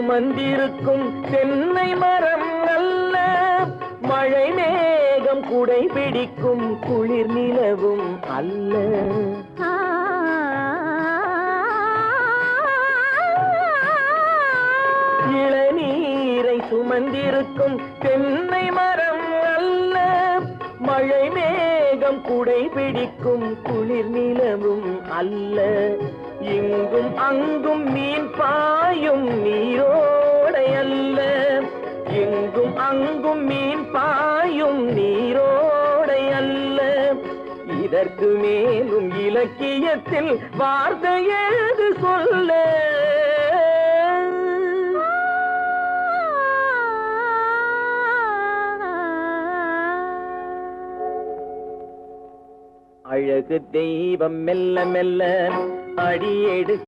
சுமந்திருக்கும் தென்னை மரம் அல்ல, மழை மேகம் குடை பிடிக்கும் குளிர் நிலவும் அல்ல. இளநீரை சுமந்திருக்கும் தென்னை மரம் அல்ல, மழை மேகம் குடை பிடிக்கும் குளிர் நிலவும் அல்ல. இங்கும் அங்கும் மீன் பாயும் நீரோடை அல்ல, இங்கும் அங்கும் மீன் பாயும் நீரோடை அல்ல. இதற்கு மேலும் இலக்கியத்தில் வார்த்தை ஏது சொல்ல? அழகு தெய்வம் மெல்ல மெல்ல அடியெடு